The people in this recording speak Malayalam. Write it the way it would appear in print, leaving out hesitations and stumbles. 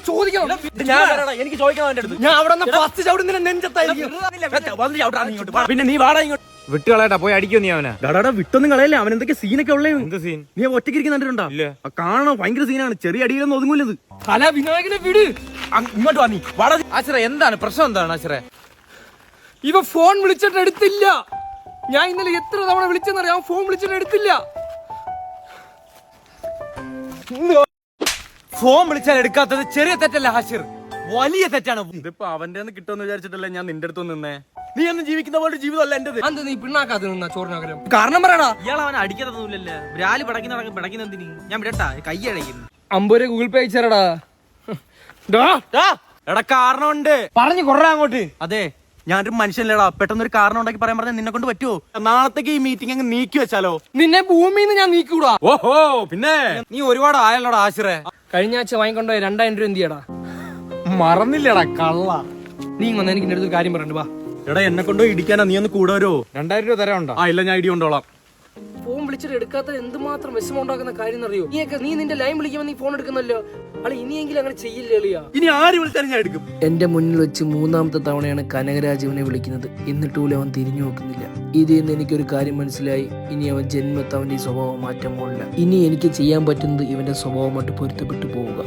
ചോദിക്കണം. എനിക്ക് ചോദിക്കണം. ഞാൻ അവിടെ ഫസ്റ്റ് ചവിടുന്ന നെഞ്ചത്തായിരിക്കും. പിന്നെ നീ വാടാ ഇങ്ങോട്ട്. വിട്ടുകളയട്ടാ, പോയി അടിക്കോ നീ അവനെ. ഡാടാ വിട്ടൊന്നും കളയല്ലേ, അവൻ എന്തൊക്കെ സീനൊക്കെ ഉള്ളേ. എന്ത് സീൻ? നീ ഒറ്റയ്ക്ക് കണ്ടിട്ടുണ്ടോ? കാണണം, ഭയങ്കര സീനാണ്. ചെറിയ അടിയിലൊന്നും ഒതുങ്ങൂലത്. കല വിനായകനെ വിട്. ഇങ്ങോട്ട് വാ നീ. വാടാ. ആശ്രയ എന്താണ് പ്രശ്നം? എന്താണ് ആശ്രയ? ഇവ ഫോൺ വിളിച്ചിട്ട് എടുത്തില്ല. ഞാൻ ഇന്നലെ എത്ര തവണ വിളിച്ചെന്നറിയാം, ഫോൺ വിളിച്ചിട്ട് എടുത്തില്ല. ഫോൺ വിളിച്ചാൽ എടുക്കാത്തത് ചെറിയ തെറ്റല്ല ഹാഷിർ, വലിയ തെറ്റാണ്. ഇതിപ്പോ അവന്റെ കിട്ടുമെന്ന് വിചാരിച്ചിട്ടല്ലേ ഞാൻ നിന്റെ അടുത്ത് നിന്നേ. നീ ഒന്നും ജീവിക്കുന്ന പോലെ ജീവിതമല്ല എന്റേത്. അന്ത് നീ പിണ്ണാക്കാതെ നിന്നാ ചോറിനകരം. കാരണം പറയണ. ഇയാൾ അവനെ അടിക്കാതൊന്നുമില്ലല്ലേ, ബ്രാല് പിടക്കുന്ന എന്തിന്? ഞാൻ വിടട്ടാ, കൈ അടയ്ക്കുന്നു. 50 രൂപ ഗൂഗിൾ പേ അയച്ചാടാ. എടാ കാരണമുണ്ട്, പറഞ്ഞു കൊറ അങ്ങോട്ട്. അതെ ഞാനൊരു മനുഷ്യനല്ലേടാ, പെട്ടെന്നൊരു കാരണം ഉണ്ടാക്കി പറയാൻ പറഞ്ഞാൽ നിന്നെ കൊണ്ട് പറ്റുമോ? നാളത്തേക്ക് ഈ മീറ്റിംഗ് അങ്ങ് നീക്കി വെച്ചാലോ? നിന്നെ ഭൂമിന്ന് ഞാൻ നീക്കൂടാ. ഓഹോ, പിന്നെ നീ ഒരുപാട് ആയല്ലോടാ ആശ്രയ. കഴിഞ്ഞ ആഴ്ച വാങ്ങിക്കൊണ്ടോ 2000 രൂപ എന്ത് ചെയ്യടാ? മറന്നില്ലടാ കള്ള. നീ വന്ന് എനിക്ക് അടുത്തൊരു കാര്യം പറഞ്ഞു. വാ. എടാ എന്നെ കൊണ്ടോ ഇടിക്കാനാ, നീ ഒന്ന് കൂടെ വരുമോ? 2000 രൂപ തരാനുണ്ടോ? ആ ഇല്ല, ഞാൻ ഇടി കൊണ്ടോളാം. ഫോൺ വിളിച്ചിട്ട് എടുക്കാത്ത എന്തുമാത്രം വിഷമമുണ്ടാക്കുന്ന കാര്യം അറിയോ? നീ നിന്റെ ലൈൻ വിളിക്കുമ്പോ നീ ഫോൺ എടുക്കുന്നല്ലോ. അളി ഇനിയെങ്കിലും അങ്ങനെ ചെയ്യില്ലേ അളിയാ? ഇനി ആര് വിളിച്ചാലും ഞാൻ എടുക്കും. എന്റെ മുന്നിൽ വെച്ച് 3ാമത്തെ തവണയാണ് കനകരാജുവിനെ വിളിക്കുന്നത്. എന്നിട്ടുപോലും അവൻ തിരിഞ്ഞു നോക്കുന്നില്ല. ഇതിൽ നിന്ന് എനിക്കൊരു കാര്യം മനസ്സിലായി. ഇനി അവൻ ജന്മത്ത് അവന്റെ ഈ സ്വഭാവം മാറ്റാൻ പോകില്ല. ഇനി എനിക്ക് ചെയ്യാൻ പറ്റുന്നത് ഇവന്റെ സ്വഭാവമായിട്ട് പൊരുത്തപ്പെട്ടു പോവുക.